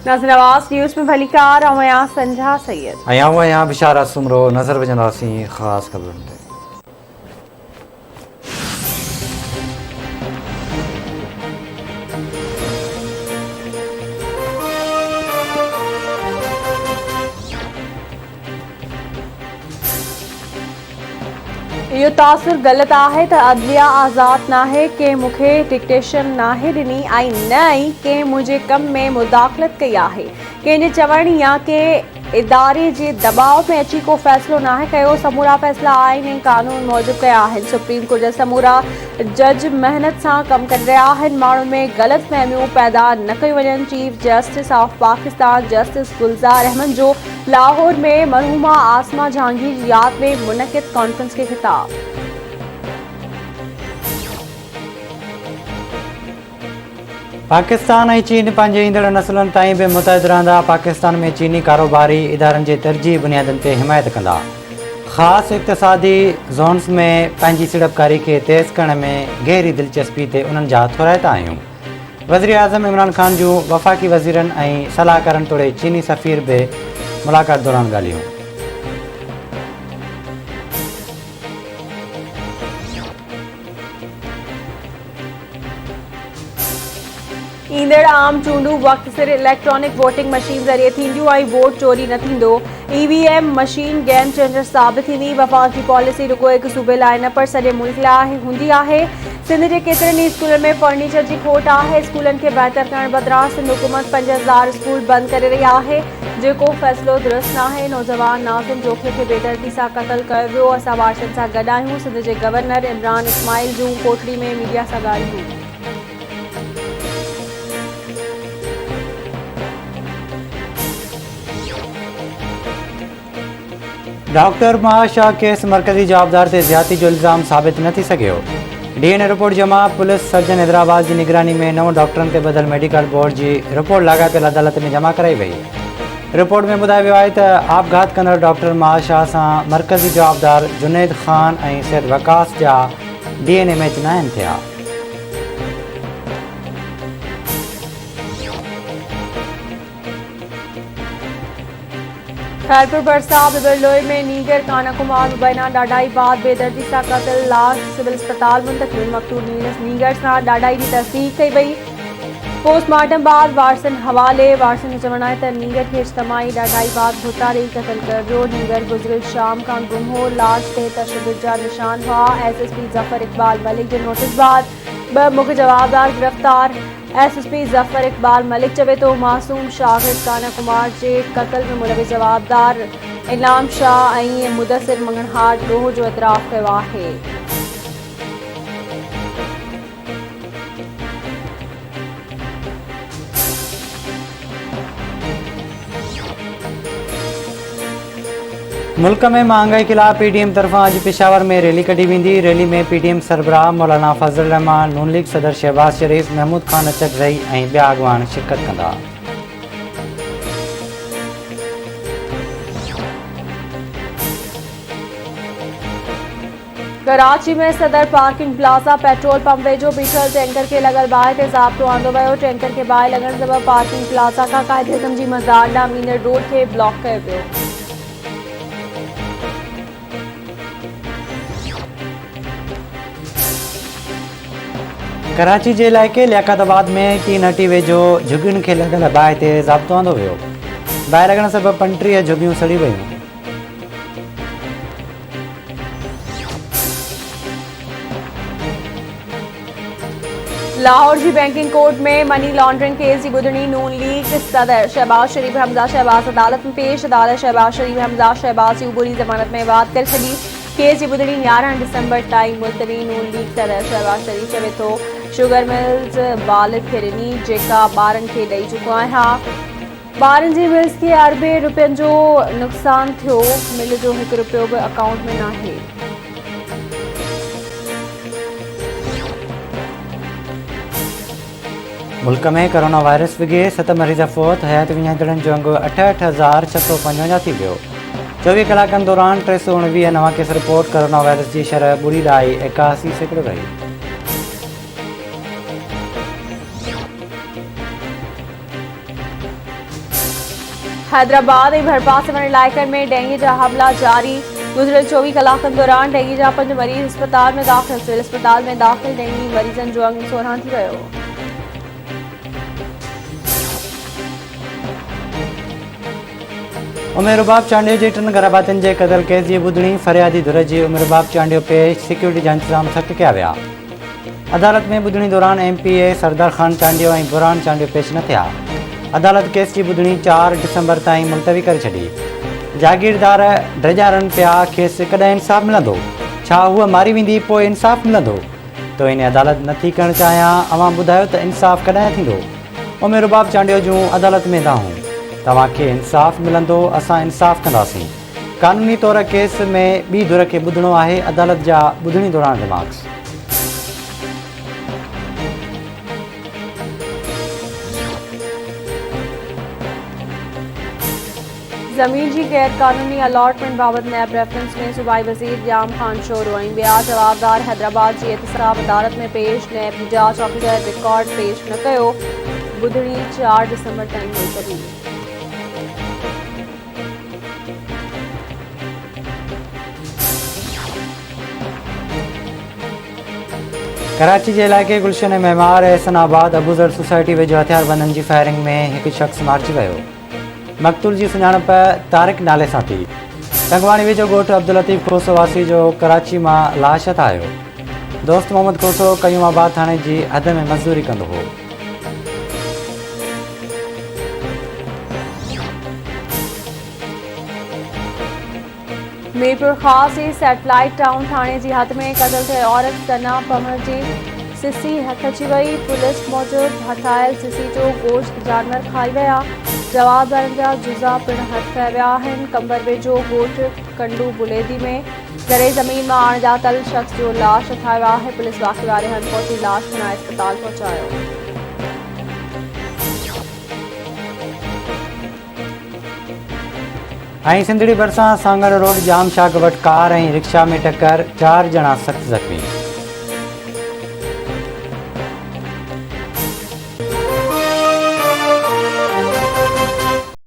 नाज़िर नवाज़ news में भलीकार अवया संझा सैयद अयां बिशारा सुमरो नज़र विझंदासीं ख़ासि ख़बरुनि ते। इहो तासुर ग़लति आहे त अदलिया आज़ाद नाहे, कंहिं मूंखे डिक्टेशन नाहे ॾिनी ऐं न ई कंहिं मुंहिंजे कम में मुदाख़लत कई आहे। कंहिंजे चवण या कंहिं इदारे जे दबाव में अची को फ़ैसिलो नाहे कयो। समूरा फ़ैसिला आइन ऐं कानून मूजिब कया आहिनि। सुप्रीम कोर्ट जा समूरा जज महिनत सां कमु करे रहिया आहिनि। माण्हुनि में ग़लतफ़हमियूं पैदा न कयूं वञनि। Chief justice of Pakistan justice Gulzar Ahmed जो लाहौर में मरहूमा आसमा जहांगीर जी याद में मुनक़िद कॉन्फ्रेंस खे ख़िताब। पाकिस्तान ऐं चीन पंहिंजे ईंदड़ नसलनि ताईं बि मुतहद रहंदा। पाकिस्तान में चीनी कारोबारी इदारनि जे तरजीही बुनियादनि ते हिमायत कंदा। ख़ासि इक़्तिसादी ज़ोन्स में पंहिंजी सीड़पकारी खे तेज़ करण में गहरी दिलचस्पी ते उन्हनि जा थोराइता आहियूं। वज़ीर आज़म इमरान ख़ान जूं वफ़ाक़ी वज़ीरनि ऐं सलाहकारनि तोड़े चीनी सफ़ीर बि मुलाक़ात दौरान ॻाल्हियूं। ईंदड़ आम चूंडूं वक़्त सिर इलेक्ट्रॉनिक वोटिंग मशीन ज़रिए थींदियूं ऐं वोट चोरी न थींदो। ईवीएम मशीन गेम चेंजर साबित थींदी। वफ़ाक़ी पॉलिसी रुॻो हिकु सूबे लाइ न पर सॼे मुल्क लाइ हूंदी आहे। सिंध जे केतिरनि ई स्कूलनि में फर्नीचर जी खोट आहे। स्कूलनि खे बहितर करण बदिरां सिंध हुकूमत 5000 स्कूल बंदि करे रही आहे, जेको फ़ैसिलो दुरुस्त नाहे। नौजवान नाज़िम जोखे खे बेदर्दी सां क़तल कयो वियो। असां वारसनि सां गॾु आहियूं। सिंध जे गवर्नर इमरान इस्माइल जूं कोठड़ी में मीडिया सां ॻाल्हियूं। डॉक्टर महाशाह केस मरकज़ी जवाबदार ते ज़्यादती जो इल्ज़ाम साबित न थी सघियो। डीएनए रिपोर्ट जमा। पुलिस सर्जन हैदराबाद जी निगरानी में 9 डॉक्टरनि ते ॿधल मेडिकल बोर्ड जी रिपोर्ट लाॻापियल अदालत में जमा कराई वई। रिपोर्ट में ॿुधायो वियो आहे त आपघात कंदड़ डॉक्टर महाशाह सां मरकज़ी जवाबदार जुनैद ख़ान ऐं सैद वकास जा डीएनए मैच न आहिनि थिया। खैरपुर बरसा बिबरलोई में नीगर काना कुमार मुबैना ॾाढाई बाद बेदर्दी सां क़तल। लाश सिविल अस्पताल मुंतक़िल। मक़तूल नीगर सां ॾाढाई जी तस्दीक़ कई वई। पोस्टमार्टम बाद वारसनि हवाले। वारसनि जो चवणु आहे त नीगर खे इज्तमाही ॾाढाई बाद भुता ॾेई क़तल कयो वियो। नीगर गुज़िरियल शाम खां गुम हो। लाश ते तशद्दुद जा निशान हुआ। एसएसपी ज़फ़र इक़बाल मलिक जे नोटिस बाद 2 मुख्य जवाबदार गिरफ़्तार। एसएसपी ज़फ़र इक़बाल मलिक चवे थो मासूम शागिर्द काना कुमार जे क़त्ल में मुलविस जवाबदार इनाम शाह ऐं मुदसिर मंगनहार ॻोह जो एतराफ़ कयो आहे। मुल्क में महांगाई ख़िलाफ़ पीडीएम तरफ़ां अॼु पेशावर में रैली कढी वेंदी। रैली में पीडीएम सरबराह मौलाना फज़ल रहमान, नून लीग सदर शहबाज शरीफ़, महमूद ख़ान अचकज़ई ऐं ॿिया अॻवान शिरकत कंदा। कराची में सदर पार्किंग प्लाज़ा पेट्रोल पंप वेझो बीठल टैंकर खे लॻल बाहि ते ज़ाब्तो आंदो वियो। टैंकर खे बाहि लॻण सबबि पार्किंग प्लाज़ा खां क़ाइदे आज़म जी मज़ार ॾांहुं ईंदड़ रोड खे ब्लॉक कयो वियो। कराची जे इलाइक़े लियाक़ताबाद में टीन हटी वेझो झुगियुनि खे लॻल बाहि ते ज़ाब्तो आंदो वियो। बाहि लॻण सबबि 35 झुगियूं सड़ी वयूं। लाहौर जी बैंकिंग कोर्ट में मनी लॉन्ड्रिंग केस जी ॿुधणी। नून लीग सदर शहबाज शरीफ हमज़ा शहबाज अदालत में पेश। अदालत शहबाज शरीफ हमज़ा शहबाज जी उबूरी ज़मानत में वाद करे छॾी। केस जी ॿुधणी 11 दिसंबर ताईं मुलतवी। नून लीग सदर शहबाज शरीफ चवे थो शुगर मिल्स वालिद खे ॾिनी जेका ॿारनि खे ॾेई चुको आहियां। ॿारनि जी मिल्स खे अरबे रुपयनि जो नुक़सानु थियो। मिल जो 1 रुपयो बि अकाउंट में नाहे। मुल्क में कोरोना वायरस विघे 7 मरीज़ फ़ौत। हयात विञाईंदड़नि जो अंगु 68,655 थी वियो। 24 कलाकनि दौरान 349 नवां केस रिपोर्ट। कोरोना वायरस जी शरह 0.81% रही। हैदराबाद ऐं भरपासे इलाइक़नि में डेंगू जा हमला जारी। गुज़िरियल 24 कलाकनि दौरान डेंगू जा 5 मरीज़ अस्पताल में दाख़िल। सिविल अस्पताल में दाख़िल डेंगू मरीज़नि जो अंग 16 थी वियो। उमेरबाब चांडियो जी 3 गराबातियुनि जे क़तल केस जी ॿुधणी फरियादी धुर जी उमेरबाब चांडियो पेश सिक्योरिटी जा इंतज़ाम सख़्त कया विया। अदालत में ॿुधणी दौरान MPA सरदार खान चांडियो ऐं बुरहान चांडियो पेश न थिया। अदालत केस जी ॿुधणी 4 डिसंबर ताईं मुलतवी करे छॾी। जागीरदार ड्रेजारनि पिया खेसि कॾहिं इंसाफ़ मिलंदो, छा हूअ मारी वेंदी पोइ इंसाफ़ मिलंदो? तो इन अदालत नथी करणु चाहियां, अवां ॿुधायो त इंसाफ़ कॾहिं थींदो? उमेरबाब चांडियो जूं अदालत में दाहूं, तव्हांखे इंसाफ़ मिलंदो, असां इंसाफ़ कंदासीं। कानूनी तौर केस में ॿी धुर खे ॿुधणो आहे। अदालत जा ॿुधणी दौरान रिमार्क्स। ज़मीन की गैर कानूनी अलॉटमेंट बाबत नैब रेफरेंस में सूबाई वज़ीर याम खान शोरो ऐं ॿिया जवाबदार हैदराबाद की एहतसाब अदालत में पेश। नैब की जांच ऑफिसर रिकॉर्ड पेश न कयो। ॿुधणी 4 डिसंबर ताईं मुलतवी। कराची के इलाइक़े गुलशन मेमार एहसनाबाद अबूज़र सोसाइटी वेझो हथियारबंदनि जी फायरिंग में एक शख्स मारिजी वियो। मक़तूल की सुञाणप तारिक नाले सां थी। टंगवाणी वेझो ॻोठु अब्दुल लतीफ़ खोसो वासी जो कराची मां लाश हथायो। दोस्त मोहम्मद खोसो कयूमाबाद थाणे जी हद में मज़दूरी कंदो हो। मीरपुर ख़ास सैटेलाइट टाउन थाने की हद में क़तल थे औरत सना पमर की सिसी हथची वही। पुलिस मौजूद हथायल सिसी जो गोश्त जानवर खाई विया। जवाबदारनि जा जुज़ा पिण हथाया विया आहिनि। कंबर वेझो ॻोठु कंडू बुलेदी में ज़रे ज़मीन में अणॼातल शख़्स जो लाश हथायो वियो आहे। पुलिस वाक़े वारे हंधि पहुची लाश खणाए अस्पताल पहुचायो। सिंधड़ी भरिसां सांगड़ रोड जाम शाग वटि कार ऐं रिक्शा में टक्कर, 4 ॼणा सख़्त ज़ख़्मी।